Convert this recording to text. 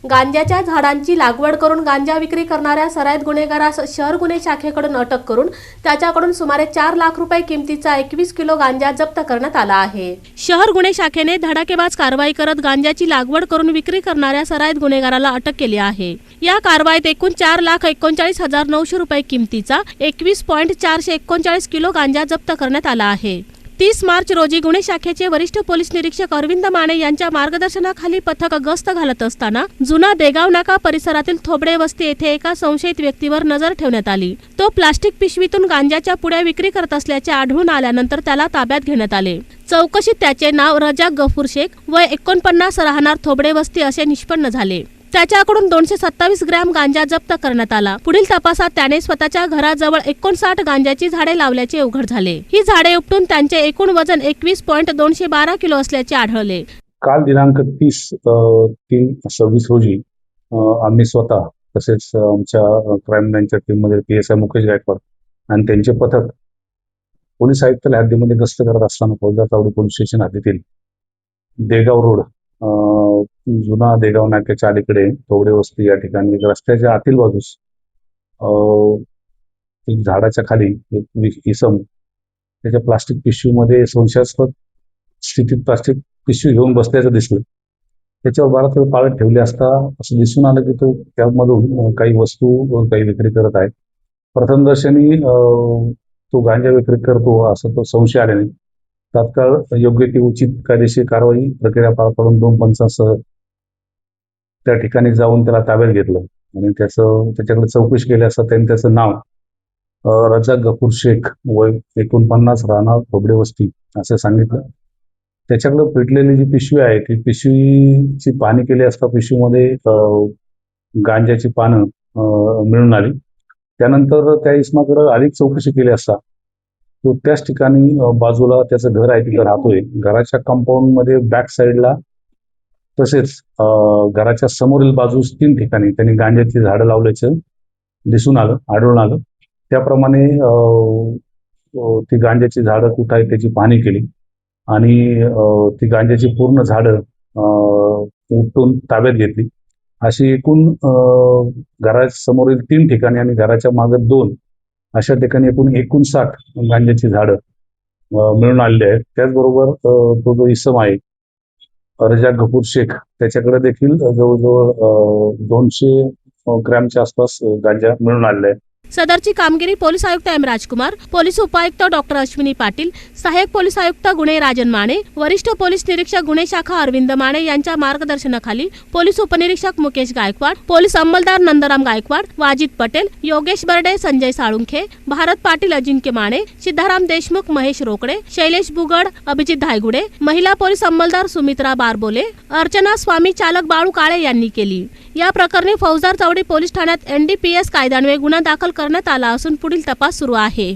गांजाच्या झाडांची लागवड करून गांजा विक्री करणाऱ्या सराईत गुन्हेगारास शहर गुन्हे शाखेकडून अटक करून त्याच्याकडून सुमारे 4 लाख रुपये किमतीचा 21 किलो गांजा जप्त करण्यात आला आहे। शहर गुन्हे शाखेने धडाकेबाज कारवाई करत गांजाची लागवड करून विक्री करणाऱ्या सराईत गुन्हेगाराला अटक केली आहे। या कारवाईत एकूण 4,39,900 रुपये किमतीचा 21.439 किलो गांजा जप्त करण्यात आला आहे। 30 मार्च रोजी गुन्हे शाखेचे वरिष्ठ पोलीस निरीक्षक अरविंद माने यांच्या मार्गदर्शनाखाली पथक गस्त घालत असताना जुना देगाव नाका परिसरातील थोबडे वस्ती येथे एका संशयित व्यक्तीवर नजर ठेवण्यात आली। तो प्लास्टिक पिशवीतून गांजाच्या पुड्या विक्री करत असल्याचे आढळून आल्यानंतर त्याला ताब्यात घेण्यात आले। चौकशीत त्याचे नाव रजाक गफूर शेख वय 49 राहणार थोबडे वस्ती असे निष्पन्न झाले। त्याच्याकडून 227 ग्रॅम गांजा जप्त करण्यात आला। पुढील तपासात त्याने स्वतःच्या घराजवळ 59 गांजाची झाडे लावल्याचे उघड झाले। ही झाडे उपटून त्यांचे एकूण वजन 21.212 किलो असल्याचे आढळले। काल दिनांक 30/3/26 रोजी आम्ही स्वतः तसेच आमच्या क्राईम ब्रँचच्या टीममध्ये PSI मुकेश गायकवाड आणि त्यांचे पथक पोलीस आयुक्तालय हद्दीमध्ये गस्त करत असताना फौजदार चावडी पोलीस स्टेशन हद्दीतील देगाव रोड जुना देगाव नाक्याच्या अलीकडे थोबडे वस्ती या ठिकाणी रस्त्याच्या आतील बाजूस एक झाडाच्या खाली एक इसम त्याच्या प्लास्टिक पिशवीमध्ये संशयास्पद स्थितीत प्लास्टिक पिशवी घेऊन बसल्याचं दिसलं। त्याच्यावर बराच वेळ पाळत ठेवले असता असं दिसून आलं की तो त्यामधून काही वस्तू काही विक्री करत आहे। प्रथमदर्शनी तो गांजा विक्री करतो असं तो संशय आल्याने तात्काळ योग्य ती उचित कायदेशीर कारवाई प्रक्रिया पार पाडून 2 पंचांसह त्या ठिकाणी जाऊन त्याला ताब्यात घेतलं आणि त्याच्याकडे चौकशी केली असता त्यांनी त्याचं नाव रजाक गफूर शेख वय 49 राहणार थोबडे वस्ती असं सांगितलं। त्याच्याकडे पेटलेली जी पिशवी आहे ती पिशवीची पाहणी केली असता पिशवीमध्ये गांजाची पानं मिळून आली। त्यानंतर त्या इसमाकडे अधिक चौकशी केली असता तो त्याच ठिकाणी बाजूला त्याचं घर आहे तिथं राहतोय। घराच्या कंपाऊंड मध्ये बॅक साईडला तसेच घराच्या समोरील बाजूस 3 ठिकाणी त्यांनी गांजाची झाडं लावल्याचं आढळून आलं। त्याप्रमाणे ती गांजाची झाडं कुठं आहेत त्याची पाहणी केली आणि ती गांजाची पूर्ण झाडं उपटून ताब्यात घेतली। अशी एकूण घरासमोरील 3 ठिकाणी आणि घराच्या मागे 2 अशा ठिकाणी एकूण 59 गांजाची झाडं मिळून आलेली आहेत। त्याचबरोबर तो जो इसम आहे रजाक गफूर शेख त्याच्याकडे देखील जवळजवळ 200 ग्रॅमच्या आसपास गांजा मिळून आलेला आहे। सदरची कामगिरी पोलीस आयुक्त एम राजकुमार, पोलीस उपायुक्त डॉक्टर अश्विनी पाटील, सहाय्यक पोलीस आयुक्त गुन्हे राजन माने, वरिष्ठ पोलीस निरीक्षक गुन्हे शाखा अरविंद माने यांच्या मार्गदर्शनाखाली पोलीस उपनिरीक्षक मुकेश गायकवाड, पोलीस अंमलदार नंदराम गायकवाड, वाजिद पटेल, योगेश बर्डे, संजय साळुंखे, भारत पाटील, अजिंक्य माने, सिद्धाराम देशमुख, महेश रोकडे, शैलेश बुगड, अभिजित धायगुडे, महिला पोलीस अंमलदार सुमित्रा बारबोले, अर्चना स्वामी, चालक बाळू काळे यांनी केली। या प्रकरणी फौजदार चावडी पोलीस ठाण्यात NDPS कायद्यान्वये गुन्हा दाखल करण्यात आला असून पुढील तपास सुरू आहे।